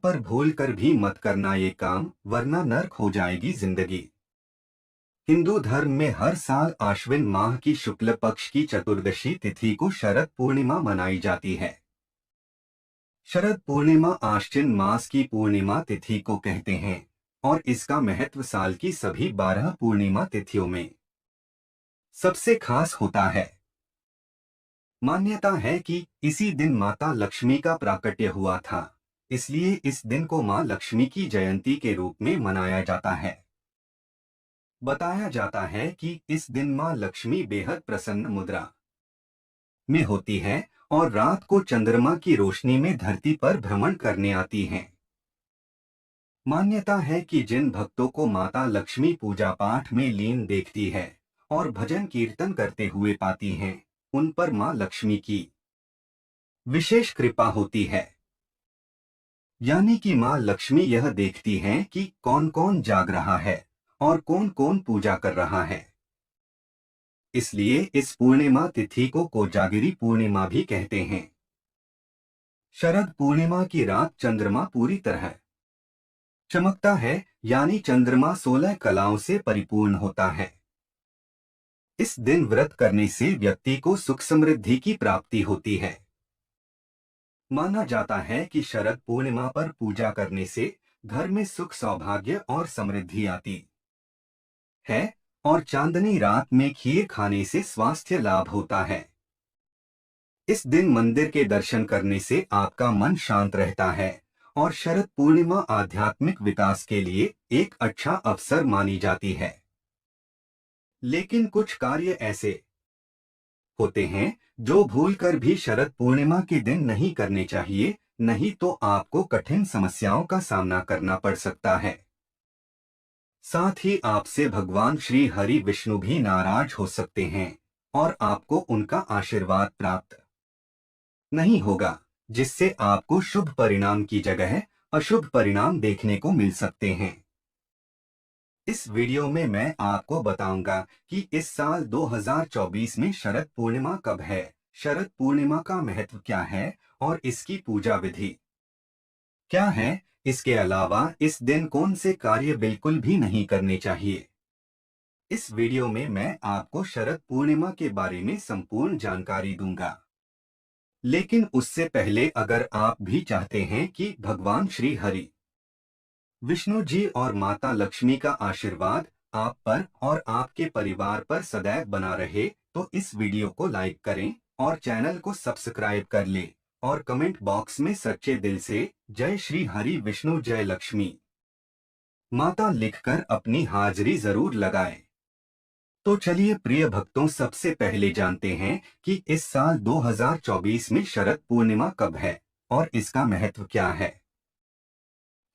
पर भूल कर भी मत करना ये काम, वरना नर्क हो जाएगी जिंदगी। हिंदू धर्म में हर साल आश्विन माह की शुक्ल पक्ष की चतुर्दशी तिथि को शरद पूर्णिमा मनाई जाती है। शरद पूर्णिमा आश्विन मास की पूर्णिमा तिथि को कहते हैं और इसका महत्व साल की सभी 12 पूर्णिमा तिथियों में सबसे खास होता है। मान्यता है कि इसी दिन माता लक्ष्मी का प्राकट्य हुआ था, इसलिए इस दिन को मां लक्ष्मी की जयंती के रूप में मनाया जाता है। बताया जाता है कि इस दिन मां लक्ष्मी बेहद प्रसन्न मुद्रा में होती है और रात को चंद्रमा की रोशनी में धरती पर भ्रमण करने आती हैं। मान्यता है कि जिन भक्तों को माता लक्ष्मी पूजा पाठ में लीन देखती है और भजन कीर्तन करते हुए पाती हैं, उन पर मां लक्ष्मी की विशेष कृपा होती है। यानी कि मां लक्ष्मी यह देखती हैं कि कौन कौन जाग रहा है और कौन कौन पूजा कर रहा है। इसलिए इस पूर्णिमा तिथि को कोजागिरी पूर्णिमा भी कहते हैं। शरद पूर्णिमा की रात चंद्रमा पूरी तरह चमकता है, यानी चंद्रमा 16 कलाओं से परिपूर्ण होता है। इस दिन व्रत करने से व्यक्ति को सुख समृद्धि की प्राप्ति होती है। माना जाता है कि शरद पूर्णिमा पर पूजा करने से घर में सुख सौभाग्य और समृद्धि आती है और चांदनी रात में खीर खाने से स्वास्थ्य लाभ होता है। इस दिन मंदिर के दर्शन करने से आपका मन शांत रहता है और शरद पूर्णिमा आध्यात्मिक विकास के लिए एक अच्छा अवसर मानी जाती है। लेकिन कुछ कार्य ऐसे होते हैं जो भूलकर भी शरद पूर्णिमा के दिन नहीं करने चाहिए, नहीं तो आपको कठिन समस्याओं का सामना करना पड़ सकता है। साथ ही आपसे भगवान श्री हरि विष्णु भी नाराज हो सकते हैं और आपको उनका आशीर्वाद प्राप्त नहीं होगा, जिससे आपको शुभ परिणाम की जगह अशुभ परिणाम देखने को मिल सकते हैं। इस वीडियो में मैं आपको बताऊंगा कि इस साल 2024 में शरद पूर्णिमा कब है, शरद पूर्णिमा का महत्व क्या है और इसकी पूजा विधि क्या है। इसके अलावा इस दिन कौन से कार्य बिल्कुल भी नहीं करने चाहिए। इस वीडियो में मैं आपको शरद पूर्णिमा के बारे में संपूर्ण जानकारी दूंगा। लेकिन उससे पहले अगर आप भी चाहते हैं कि भगवान श्री हरि विष्णु जी और माता लक्ष्मी का आशीर्वाद आप पर और आपके परिवार पर सदैव बना रहे, तो इस वीडियो को लाइक करें और चैनल को सब्सक्राइब कर लें और कमेंट बॉक्स में सच्चे दिल से जय श्री हरि विष्णु जय लक्ष्मी माता लिखकर अपनी हाजिरी जरूर लगाएं। तो चलिए प्रिय भक्तों, सबसे पहले जानते हैं कि इस साल 2024 में शरद पूर्णिमा कब है और इसका महत्व क्या है।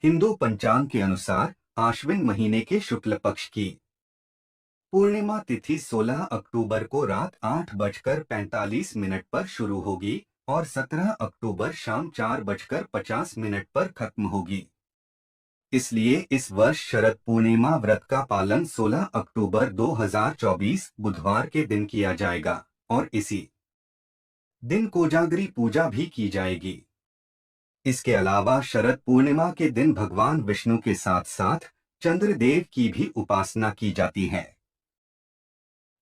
हिंदू पंचांग के अनुसार आश्विन महीने के शुक्ल पक्ष की पूर्णिमा तिथि 16 अक्टूबर को रात 8:45 पर शुरू होगी और 17 अक्टूबर शाम 4:50 पर खत्म होगी। इसलिए इस वर्ष शरद पूर्णिमा व्रत का पालन 16 अक्टूबर 2024 बुधवार के दिन किया जाएगा और इसी दिन कोजागरी पूजा भी की जाएगी। इसके अलावा शरद पूर्णिमा के दिन भगवान विष्णु के साथ साथ चंद्रदेव की भी उपासना की जाती है।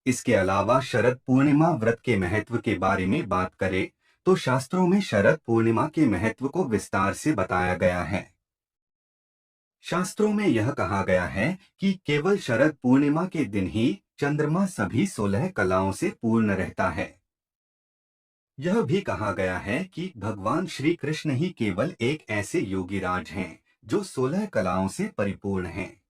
इसके अलावा शरद पूर्णिमा व्रत के महत्व के बारे में बात करें तो शास्त्रों में शरद पूर्णिमा के महत्व को विस्तार से बताया गया है। शास्त्रों में यह कहा गया है कि केवल शरद पूर्णिमा के दिन ही चंद्रमा सभी 16 कलाओं से पूर्ण रहता है। यह भी कहा गया है कि भगवान श्री कृष्ण ही केवल एक ऐसे योगीराज हैं जो 16 कलाओं से परिपूर्ण हैं।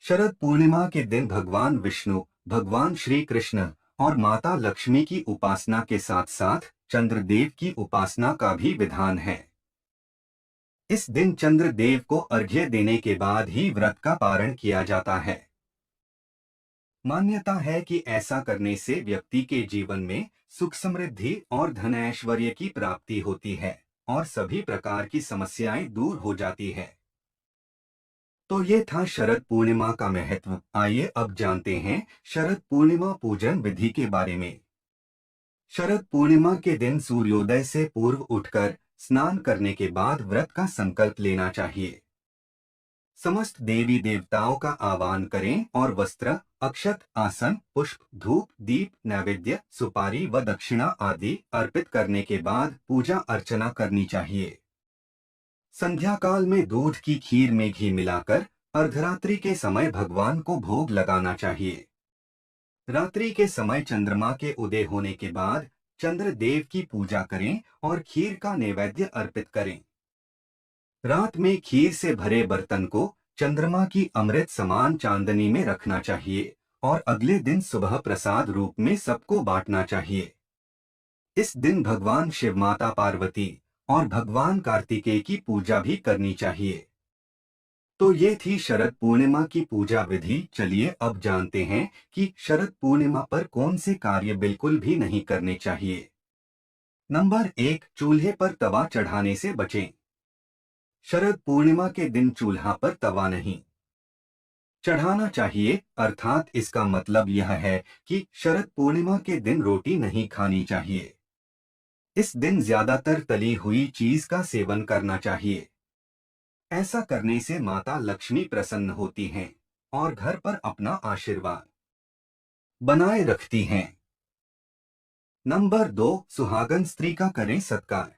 शरद पूर्णिमा के दिन भगवान विष्णु, भगवान श्री कृष्ण और माता लक्ष्मी की उपासना के साथ साथ चंद्रदेव की उपासना का भी विधान है। इस दिन चंद्रदेव को अर्घ्य देने के बाद ही व्रत का पारण किया जाता है। मान्यता है कि ऐसा करने से व्यक्ति के जीवन में सुख समृद्धि और धन ऐश्वर्य की प्राप्ति होती है और सभी प्रकार की समस्याएं दूर हो जाती है। तो ये था शरद पूर्णिमा का महत्व। आइए अब जानते हैं शरद पूर्णिमा पूजन विधि के बारे में। शरद पूर्णिमा के दिन सूर्योदय से पूर्व उठकर स्नान करने के बाद व्रत का संकल्प लेना चाहिए। समस्त देवी देवताओं का आह्वान करें और वस्त्र, अक्षत, आसन, पुष्प, धूप, दीप, नैवेद्य, सुपारी व दक्षिणा आदि अर्पित करने के बाद पूजा अर्चना करनी चाहिए। संध्या काल में दूध की खीर में घी मिलाकर अर्धरात्रि के समय भगवान को भोग लगाना चाहिए। रात्रि के समय चंद्रमा के उदय होने के बाद चंद्र देव की पूजा करें और खीर का नैवेद्य अर्पित करें। रात में खीर से भरे बर्तन को चंद्रमा की अमृत समान चांदनी में रखना चाहिए और अगले दिन सुबह प्रसाद रूप में सबको बांटना चाहिए। इस दिन भगवान शिव, माता पार्वती और भगवान कार्तिकेय की पूजा भी करनी चाहिए। तो ये थी शरद पूर्णिमा की पूजा विधि। चलिए अब जानते हैं कि शरद पूर्णिमा पर कौन से कार्य बिल्कुल भी नहीं करने चाहिए। नंबर 1, चूल्हे पर तवा चढ़ाने से बचें। शरद पूर्णिमा के दिन चूल्हा पर तवा नहीं चढ़ाना चाहिए, अर्थात इसका मतलब यह है कि शरद पूर्णिमा के दिन रोटी नहीं खानी चाहिए। इस दिन ज्यादातर तली हुई चीज का सेवन करना चाहिए। ऐसा करने से माता लक्ष्मी प्रसन्न होती हैं और घर पर अपना आशीर्वाद बनाए रखती हैं। नंबर 2, सुहागन स्त्री का करें सत्कार।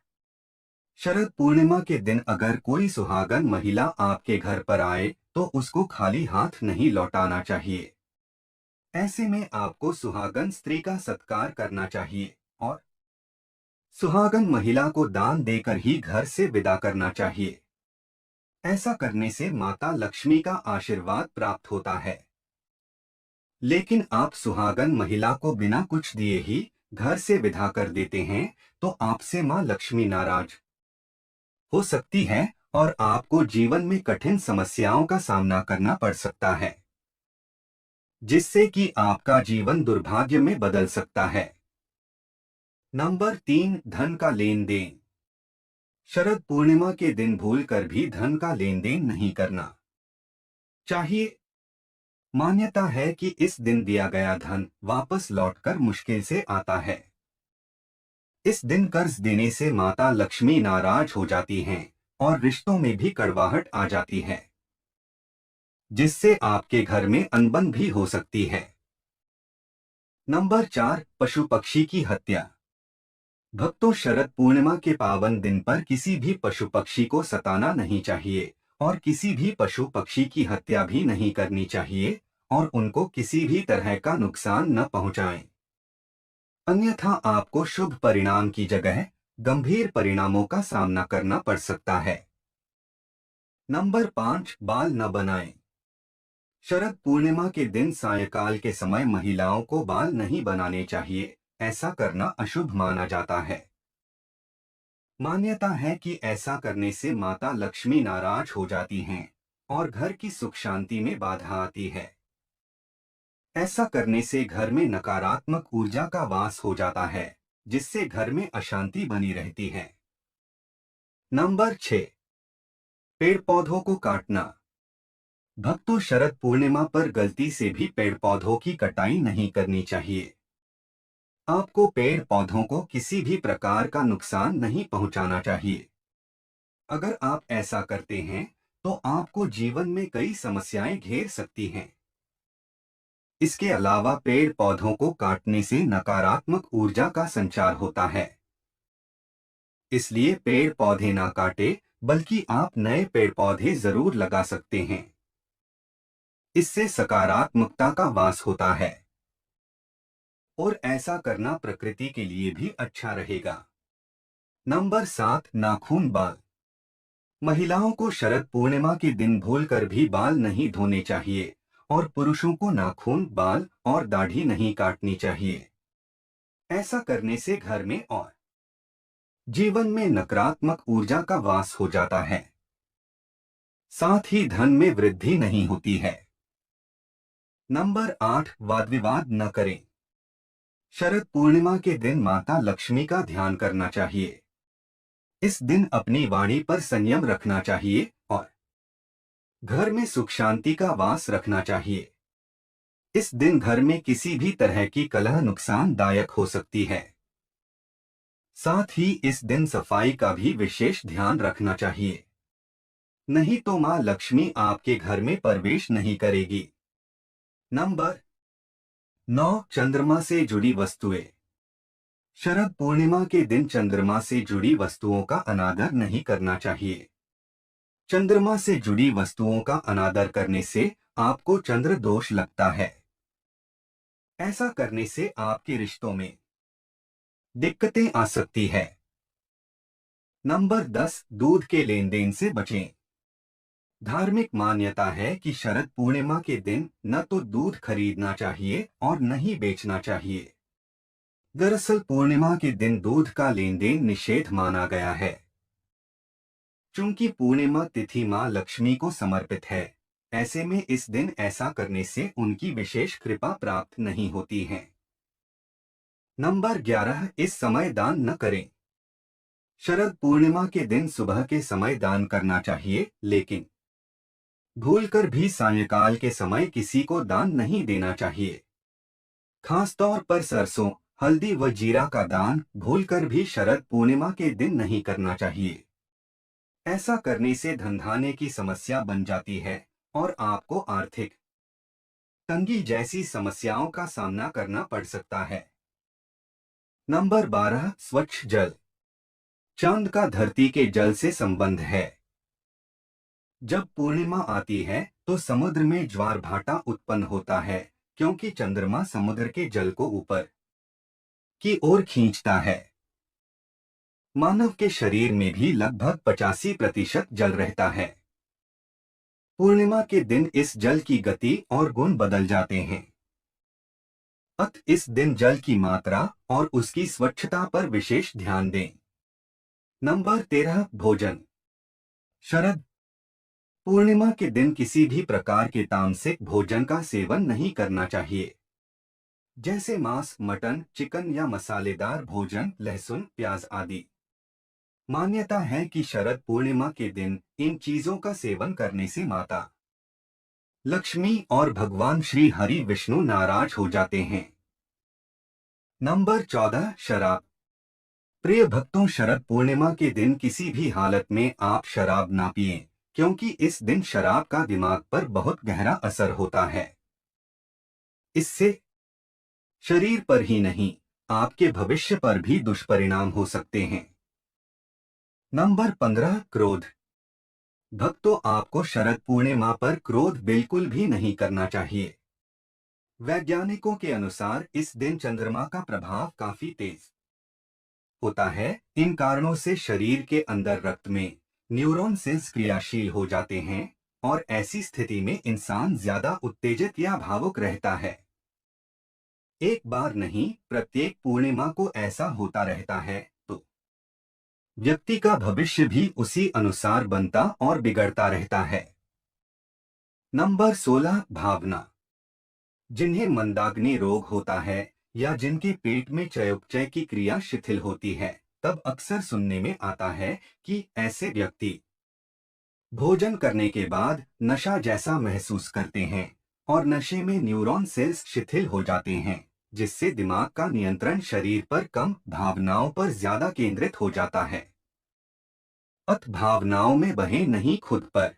शरद पूर्णिमा के दिन अगर कोई सुहागन महिला आपके घर पर आए तो उसको खाली हाथ नहीं लौटाना चाहिए। ऐसे में आपको सुहागन स्त्री का सत्कार करना चाहिए और सुहागन महिला को दान देकर ही घर से विदा करना चाहिए। ऐसा करने से माता लक्ष्मी का आशीर्वाद प्राप्त होता है। लेकिन आप सुहागन महिला को बिना कुछ दिए ही घर से विदा कर देते हैं तो आपसे मां लक्ष्मी नाराज हो सकती है और आपको जीवन में कठिन समस्याओं का सामना करना पड़ सकता है, जिससे कि आपका जीवन दुर्भाग्य में बदल सकता है। नंबर 3, धन का लेन देन। शरद पूर्णिमा के दिन भूलकर भी धन का लेन देन नहीं करना चाहिए। मान्यता है कि इस दिन दिया गया धन वापस लौटकर मुश्किल से आता है। इस दिन कर्ज देने से माता लक्ष्मी नाराज हो जाती हैं और रिश्तों में भी कड़वाहट आ जाती है, जिससे आपके घर में अनबन भी हो सकती है। नंबर 4, पशु पक्षी की हत्या। भक्तों, शरद पूर्णिमा के पावन दिन पर किसी भी पशु पक्षी को सताना नहीं चाहिए और किसी भी पशु पक्षी की हत्या भी नहीं करनी चाहिए और उनको किसी भी तरह का नुकसान न पहुंचाएं। अन्यथा आपको शुभ परिणाम की जगह गंभीर परिणामों का सामना करना पड़ सकता है। नंबर 5, बाल न बनाएं। शरद पूर्णिमा के दिन सायंकाल के समय महिलाओं को बाल नहीं बनाने चाहिए। ऐसा करना अशुभ माना जाता है। मान्यता है कि ऐसा करने से माता लक्ष्मी नाराज हो जाती हैं और घर की सुख शांति में बाधा आती है। ऐसा करने से घर में नकारात्मक ऊर्जा का वास हो जाता है, जिससे घर में अशांति बनी रहती है। नंबर 6, पेड़ पौधों को काटना। भक्तों, शरद पूर्णिमा पर गलती से भी पेड़ पौधों की कटाई नहीं करनी चाहिए। आपको पेड़ पौधों को किसी भी प्रकार का नुकसान नहीं पहुंचाना चाहिए। अगर आप ऐसा करते हैं तो आपको जीवन में कई समस्याएं घेर सकती हैं। इसके अलावा पेड़ पौधों को काटने से नकारात्मक ऊर्जा का संचार होता है। इसलिए पेड़ पौधे ना काटे, बल्कि आप नए पेड़ पौधे जरूर लगा सकते हैं। इससे सकारात्मकता का वास होता है और ऐसा करना प्रकृति के लिए भी अच्छा रहेगा। नंबर 7, नाखून बाल। महिलाओं को शरद पूर्णिमा के दिन भूलकर भी बाल नहीं धोने चाहिए और पुरुषों को नाखून, बाल और दाढ़ी नहीं काटनी चाहिए। ऐसा करने से घर में और जीवन में नकारात्मक ऊर्जा का वास हो जाता है, साथ ही धन में वृद्धि नहीं होती है। नंबर 8, वाद विवाद न करें। शरद पूर्णिमा के दिन माता लक्ष्मी का ध्यान करना चाहिए। इस दिन अपनी वाणी पर संयम रखना चाहिए और घर में सुख शांति का वास रखना चाहिए। इस दिन घर में किसी भी तरह की कलह नुकसानदायक हो सकती है। साथ ही इस दिन सफाई का भी विशेष ध्यान रखना चाहिए, नहीं तो मां लक्ष्मी आपके घर में प्रवेश नहीं करेगी। नंबर 9, चंद्रमा से जुड़ी वस्तुएं। शरद पूर्णिमा के दिन चंद्रमा से जुड़ी वस्तुओं का अनादर नहीं करना चाहिए। चंद्रमा से जुड़ी वस्तुओं का अनादर करने से आपको चंद्र दोष लगता है। ऐसा करने से आपके रिश्तों में दिक्कतें आ सकती है। नंबर 10, दूध के लेन देन से बचें। धार्मिक मान्यता है कि शरद पूर्णिमा के दिन न तो दूध खरीदना चाहिए और न ही बेचना चाहिए। दरअसल पूर्णिमा के दिन दूध का लेन देन निषेध माना गया है। चूंकि पूर्णिमा तिथि मां लक्ष्मी को समर्पित है, ऐसे में इस दिन ऐसा करने से उनकी विशेष कृपा प्राप्त नहीं होती है। नंबर 11, इस समय दान न करें। शरद पूर्णिमा के दिन सुबह के समय दान करना चाहिए, लेकिन भूलकर भी सायंकाल के समय किसी को दान नहीं देना चाहिए। खासतौर पर सरसों, हल्दी व जीरा का दान भूलकर भी शरद पूर्णिमा के दिन नहीं करना चाहिए। ऐसा करने से धनधान्य की समस्या बन जाती है और आपको आर्थिक तंगी जैसी समस्याओं का सामना करना पड़ सकता है। नंबर 12, स्वच्छ जल। चांद का धरती के जल से संबंध है। जब पूर्णिमा आती है तो समुद्र में ज्वार भाटा उत्पन्न होता है, क्योंकि चंद्रमा समुद्र के जल को ऊपर की ओर खींचता है। मानव के शरीर में भी लगभग 85% जल रहता है। पूर्णिमा के दिन इस जल की गति और गुण बदल जाते हैं। अतः इस दिन जल की मात्रा और उसकी स्वच्छता पर विशेष ध्यान दें। नंबर 13, भोजन। शरद पूर्णिमा के दिन किसी भी प्रकार के तामसिक भोजन का सेवन नहीं करना चाहिए, जैसे मांस, मटन, चिकन या मसालेदार भोजन, लहसुन, प्याज आदि। मान्यता है कि शरद पूर्णिमा के दिन इन चीजों का सेवन करने से माता लक्ष्मी और भगवान श्री हरि विष्णु नाराज हो जाते हैं। नंबर 14, शराब। प्रिय भक्तों, शरद पूर्णिमा के दिन किसी भी हालत में आप शराब ना पिएं, क्योंकि इस दिन शराब का दिमाग पर बहुत गहरा असर होता है। इससे शरीर पर ही नहीं, आपके भविष्य पर भी दुष्परिणाम हो सकते हैं। नंबर 15, क्रोध। भक्तों, आपको शरद पूर्णिमा पर क्रोध बिल्कुल भी नहीं करना चाहिए। वैज्ञानिकों के अनुसार इस दिन चंद्रमा का प्रभाव काफी तेज होता है। इन कारणों से शरीर के अंदर रक्त में न्यूरॉन सेल्स क्रियाशील हो जाते हैं और ऐसी स्थिति में इंसान ज्यादा उत्तेजित या भावुक रहता है। एक बार नहीं, प्रत्येक पूर्णिमा को ऐसा होता रहता है तो व्यक्ति का भविष्य भी उसी अनुसार बनता और बिगड़ता रहता है। नंबर 16, भावना। जिन्हें मंदाग्नि रोग होता है या जिनके पेट में चयापचय की क्रिया शिथिल होती है, तब अक्सर सुनने में आता है कि ऐसे व्यक्ति भोजन करने के बाद नशा जैसा महसूस करते हैं और नशे में न्यूरॉन सेल्स शिथिल हो जाते हैं, जिससे दिमाग का नियंत्रण शरीर पर कम, भावनाओं पर ज्यादा केंद्रित हो जाता है। अत भावनाओं में बहे नहीं, खुद पर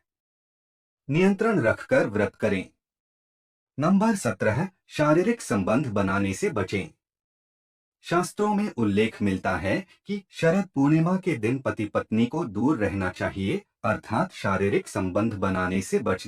नियंत्रण रखकर व्रत करें। नंबर 17, शारीरिक संबंध बनाने से बचें। शास्त्रों में उल्लेख मिलता है कि शरद पूर्णिमा के दिन पति पत्नी को दूर रहना चाहिए, अर्थात शारीरिक संबंध बनाने से बचना